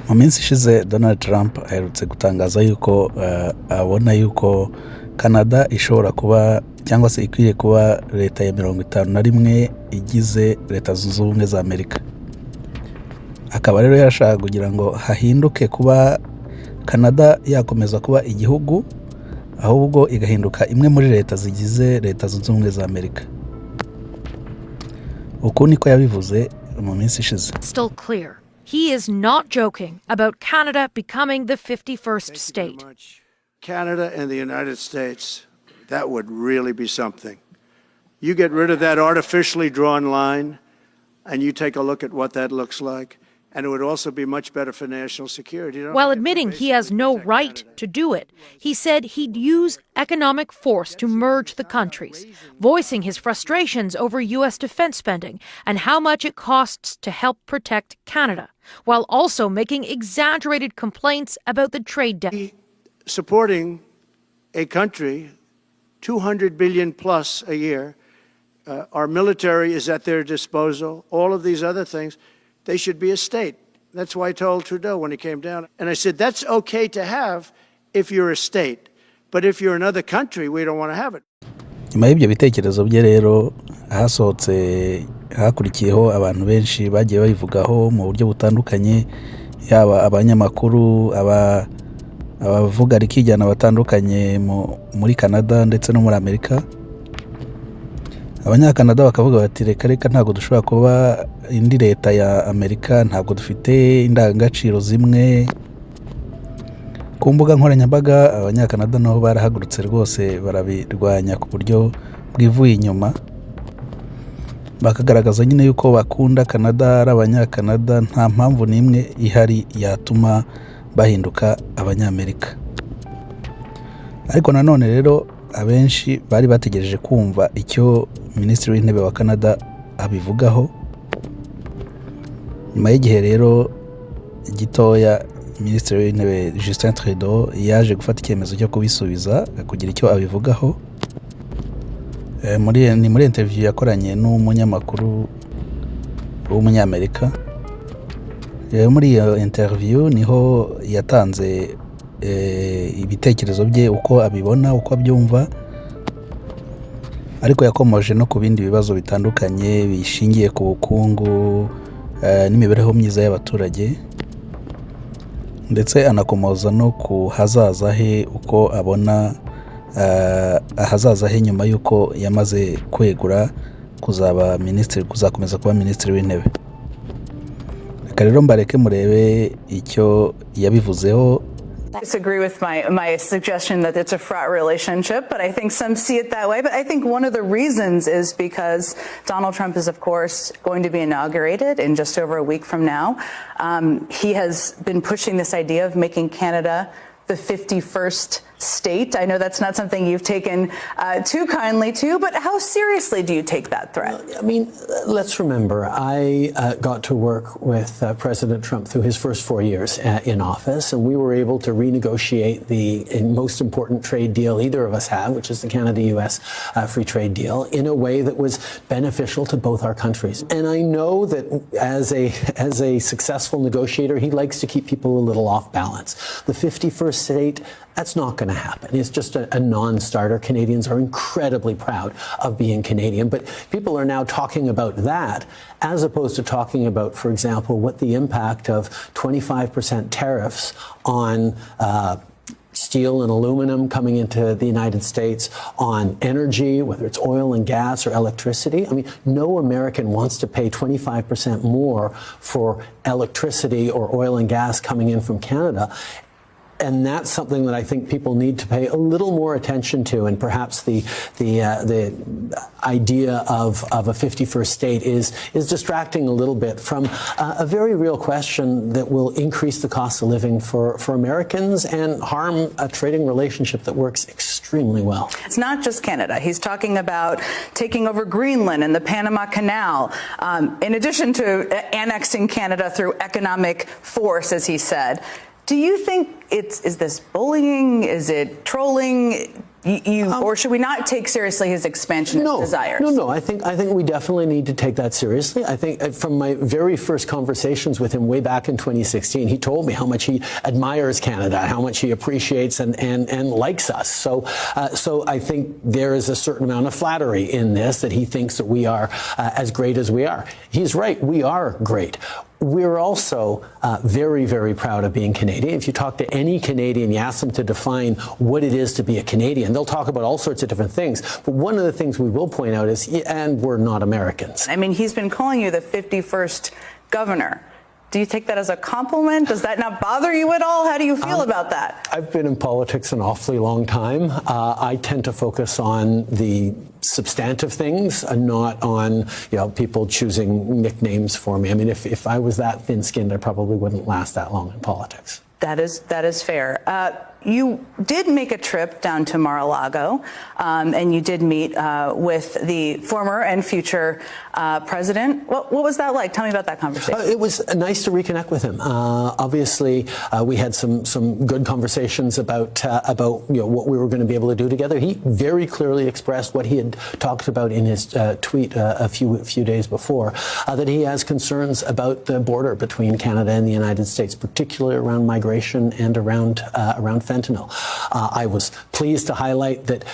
mu minsi ishize Donald Trump aherutse gutangaza yuko abona yuko Canada ishobora kuba cyangwa se ikwiriye kuba leta ya 51 igize Leta Zunze Ubumwe za Amerika. Akaba rero yarashaka kugira ngo hahinduke kuba Canada yakomeza kuba igihugu ahubwo igahinduka imwe muri leta zigize Leta Zunze Ubumwe za Amerika. Uko niko yabivuze mu minsi ishize. Still clear. He is not joking about Canada becoming the 51st state. Canada and the United States, that would really be something. You get rid of that artificially drawn line, and you take a look at what that looks like, and it would also be much better for national security. While admitting he has no right to do it, he said he'd use economic force to merge the countries, voicing his frustrations over U.S. defense spending and how much it costs to help protect Canada, while also making exaggerated complaints about the trade deficit. Supporting a country, $200 billion plus a year, our military is at their disposal, all of these other things, they should be a state. That's why I told Trudeau when he came down. And I said, that's okay to have if you're a state. But if you're another country, we don't want to have it. Nyuma y'ibyo bitekerezo bye rero hasohotse hakurikiyeho abantu benshi bagiye babivugaho mu buryo butandukanye, yaba abanyamakuru, abavuga rikijyana batandukanye muri Canada ndetse no muri Amerika. Abanyakanada bakavuga bati reka ntabwo dushobora kuba indi leta ya Amerika, ntabwo dufite indangagaciro zimwe. Ku mbuga nkoranyambaga abanyakanada nabo barahagurutse rwose barabirwanya ku buryo bwivuye inyuma, bakagaragaza nyine yuko bakunda Canada, ari abanyakanada, nta mpamvu n'imwe ihari yatuma bahinduka abanyamerika. Ariko nanone rero abenshi bari bategereje kumva icyo Minisitiri w'Intebe wa Canada abivugaho. Nyuma y'igihe rero gitoya Minisitiri w'Intebe Justin Trudeau yaje gufata icyemezo cyo kubisubiza kugira icyo abivugaho. Ni muri interview yakoranye n'umunyamakuru w'umunyamerika. Muri iyo interview niho yatanze ibitekerezo bye uko abibona, uko abyumva, ariko yakomoje no ku bindi bibazo bitandukanye bishingiye ku bukungu n'imibereho myiza y'abaturage, ndetse anakomoza no ku hazaza he, uko abona ahazaza he nyuma y'uko yamaze kwegura kuzakomeza kuba Minisitiri w'Intebe. Reka rero mbareke murebe icyo yabivuzeho. I disagree with my suggestion that it's a fraught relationship, but I think some see it that way. But I think one of the reasons is because Donald Trump is, of course, going to be inaugurated in just over a week from now. He has been pushing this idea of making Canada the 51st state. I know that's not something you've taken too kindly to, but how seriously do you take that threat? I mean, let's remember, I got to work with President Trump through his first 4 years in office, and we were able to renegotiate the most important trade deal either of us have, which is the Canada-US free trade deal, in a way that was beneficial to both our countries. And I know that as a successful negotiator, he likes to keep people a little off balance. The 51st state, that's not going to happen. It's just a non-starter. Canadians are incredibly proud of being Canadian, but people are now talking about that as opposed to talking about, for example, what the impact of 25% tariffs on steel and aluminum coming into the United States, on energy, whether it's oil and gas or electricity. I mean, no American wants to pay 25% more for electricity or oil and gas coming in from Canada. And that's something that I think people need to pay a little more attention to, and perhaps the idea of a 51st state is distracting a little bit from a very real question that will increase the cost of living for Americans and harm a trading relationship that works extremely well. It's not just Canada. He's talking about taking over Greenland and the Panama Canal, in addition to annexing Canada through economic force, as he said. Do you think is this bullying? Is it trolling? Or should we not take seriously his expansionist desires? No. I think we definitely need to take that seriously. I think from my very first conversations with him way back in 2016, he told me how much he admires Canada, how much he appreciates and likes us. So I think there is a certain amount of flattery in this, that he thinks that we are as great as we are. He's right. We are great. We're also very, very proud of being Canadian. If you talk to any Canadian, you ask them to define what it is to be a Canadian, they'll talk about all sorts of different things. But one of the things we will point out is, and we're not Americans. I mean, he's been calling you the 51st governor. Do you take that as a compliment? Does that not bother you at all? How do you feel about that? I've been in politics an awfully long time. I tend to focus on the substantive things and not on people choosing nicknames for me. I mean, if I was that thin-skinned, I probably wouldn't last that long in politics. That is fair. You did make a trip down to Mar-a-Lago, and you did meet with the former and future president. What was that like? Tell me about that conversation. It was nice to reconnect with him. Obviously, we had some good conversations about what we were going to be able to do together. He very clearly expressed what he had talked about in his tweet a few days before, that he has concerns about the border between Canada and the United States, particularly around migration and around fentanyl. I was pleased to highlight that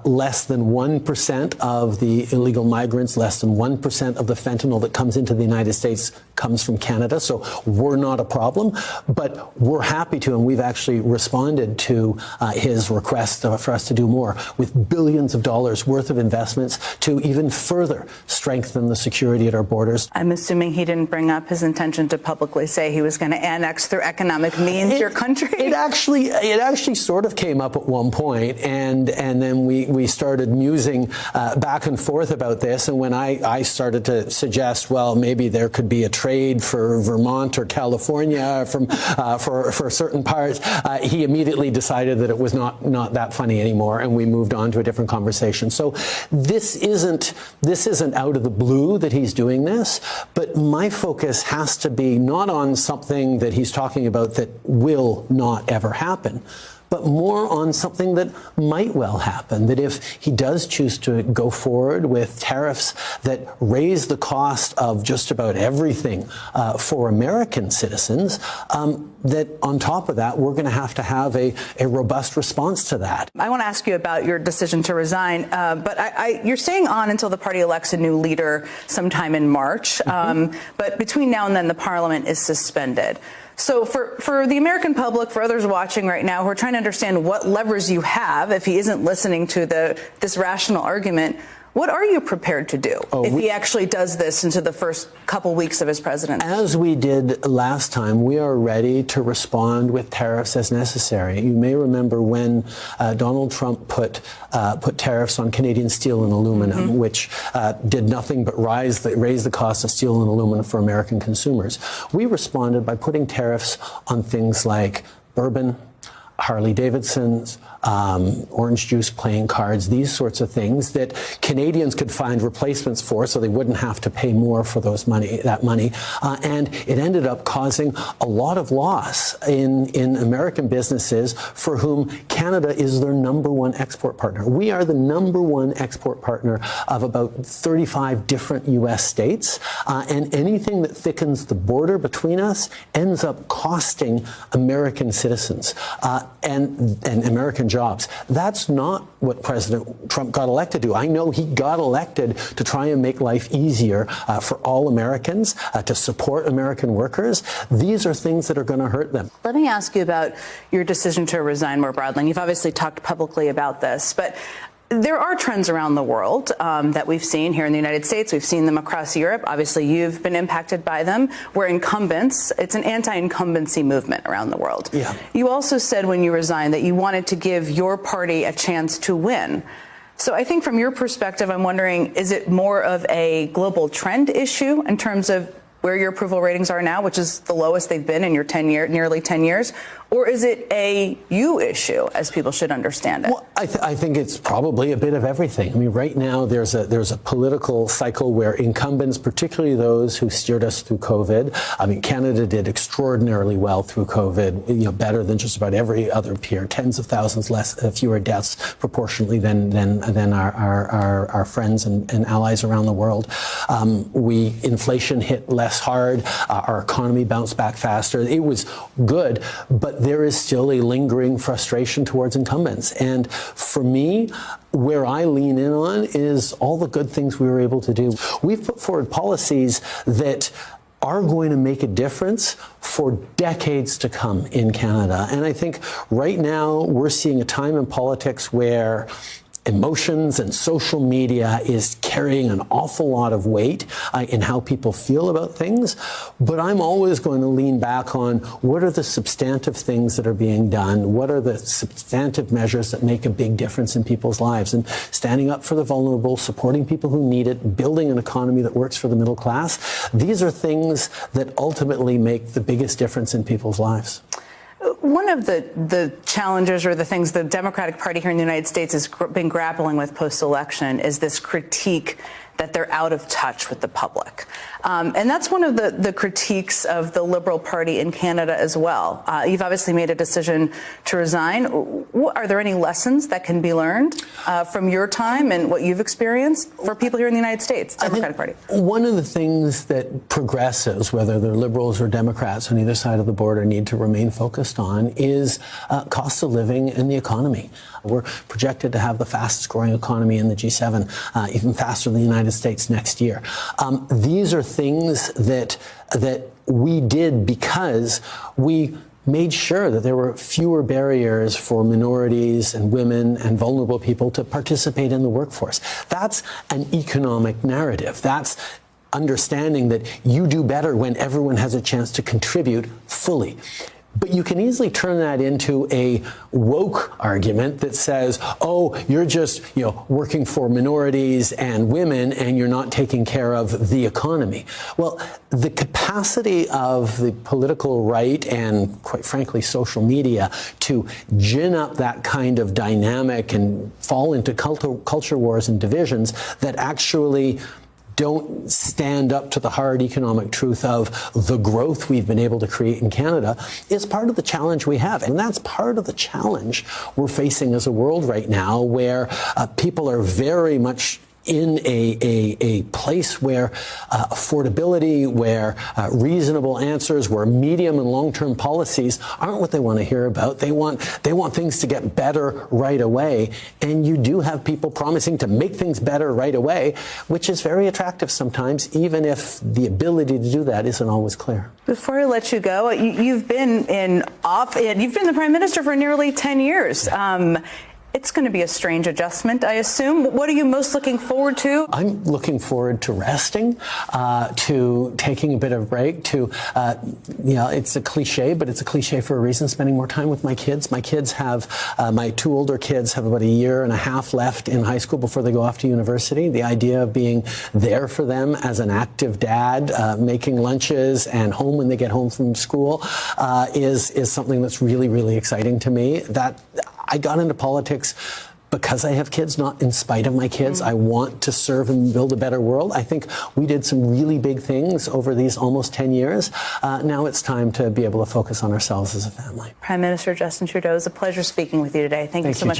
less than 1% of the illegal migrants, less than 1% of the fentanyl that comes into the United States comes from Canada. So we're not a problem, but we're happy to, and we've actually responded to his request for us to do more with billions of dollars worth of investments to even further strengthen the security at our borders. I'm assuming he didn't bring up his intention to publicly say he was going to annex through economic means your country. It actually sort of came up at one point, and then we started musing back and forth about this. And when I started to suggest, well, maybe there could be a trade for Vermont or California for certain parts, he immediately decided that it was not that funny anymore, and we moved on to a different conversation. So this isn't out of the blue that he's doing this, but my focus has to be not on something that he's talking about that will not ever happen, but more on something that might well happen, that if he does choose to go forward with tariffs that raise the cost of just about everything for American citizens, that on top of that, we're going to have a robust response to that. I want to ask you about your decision to resign, but you're staying on until the party elects a new leader sometime in March, but between now and then, the parliament is suspended. So for the American public, for others watching right now who are trying to understand what levers you have if he isn't listening to this rational argument, what are you prepared to do if he actually does this into the first couple weeks of his presidency? As we did last time, we are ready to respond with tariffs as necessary. You may remember when Donald Trump put tariffs on Canadian steel and aluminum, which did nothing but raise the cost of steel and aluminum for American consumers. We responded by putting tariffs on things like bourbon, Harley-Davidsons, orange juice, playing cards, these sorts of things that Canadians could find replacements for, so they wouldn't have to pay more for that money. And it ended up causing a lot of loss in American businesses for whom Canada is their #1 export partner. We are the #1 export partner of about 35 different U.S. states, and anything that thickens the border between us ends up costing American citizens and American jobs. That's not what President Trump got elected to do. I know he got elected to try and make life easier for all Americans, to support American workers. These are things that are going to hurt them. Let me ask you about your decision to resign more broadly. And you've obviously talked publicly about this, but there are trends around the world that we've seen here in the United States. We've seen them across Europe. Obviously, you've been impacted by them. We're incumbents. It's an anti-incumbency movement around the world. Yeah. You also said when you resigned that you wanted to give your party a chance to win. So I think from your perspective, I'm wondering, is it more of a global trend issue in terms of where your approval ratings are now, which is the lowest they've been in your nearly 10 years? Or is it a you issue, as people should understand it? Well, I think it's probably a bit of everything. I mean, right now there's a political cycle where incumbents, particularly those who steered us through COVID, I mean, Canada did extraordinarily well through COVID, better than just about every other peer, tens of thousands fewer deaths proportionately than our friends and allies around the world. Inflation hit less hard. Our economy bounced back faster. It was good, but there is still a lingering frustration towards incumbents. And for me, where I lean in on is all the good things we were able to do. We've put forward policies that are going to make a difference for decades to come in Canada. And I think right now we're seeing a time in politics where emotions and social media is carrying an awful lot of weight in how people feel about things. But I'm always going to lean back on what are the substantive things that are being done? What are the substantive measures that make a big difference in people's lives? And standing up for the vulnerable, supporting people who need it, building an economy that works for the middle class. These are things that ultimately make the biggest difference in people's lives. One of the challenges or the things the Democratic Party here in the United States has been grappling with post-election is this critique that they're out of touch with the public. And that's one of the critiques of the Liberal Party in Canada as well. You've obviously made a decision to resign. Are there any lessons that can be learned from your time and what you've experienced for people here in the United States, Democratic Party? One of the things that progressives, whether they're Liberals or Democrats on either side of the border, need to remain focused on is cost of living and the economy. We're projected to have the fastest growing economy in the G7, even faster than the United States next year. These are things that we did because we made sure that there were fewer barriers for minorities and women and vulnerable people to participate in the workforce. That's an economic narrative. That's understanding that you do better when everyone has a chance to contribute fully. But you can easily turn that into a woke argument that says, oh, you're just, working for minorities and women and you're not taking care of the economy. Well, the capacity of the political right and, quite frankly, social media to gin up that kind of dynamic and fall into culture wars and divisions that actually don't stand up to the hard economic truth of the growth we've been able to create in Canada is part of the challenge we have. And that's part of the challenge we're facing as a world right now, where people are very much in a place where affordability, where reasonable answers, where medium and long-term policies aren't what they want to hear about. They want things to get better right away. And you do have people promising to make things better right away, which is very attractive sometimes, even if the ability to do that isn't always clear. Before I let you go, you've been the Prime Minister for nearly 10 years. It's going to be a strange adjustment, I assume. What are you most looking forward to? I'm looking forward to resting, to taking a bit of a break, to, it's a cliche, but it's a cliche for a reason, spending more time with my kids. My kids have, my two older kids have about a year and a half left in high school before they go off to university. The idea of being there for them as an active dad, making lunches and home when they get home from school, is something that's really, really exciting to me. That I got into politics because I have kids, not in spite of my kids. I want to serve and build a better world. I think we did some really big things over these almost 10 years. Now it's time to be able to focus on ourselves as a family. Prime Minister Justin Trudeau, it was a pleasure speaking with you today. Thank you so much.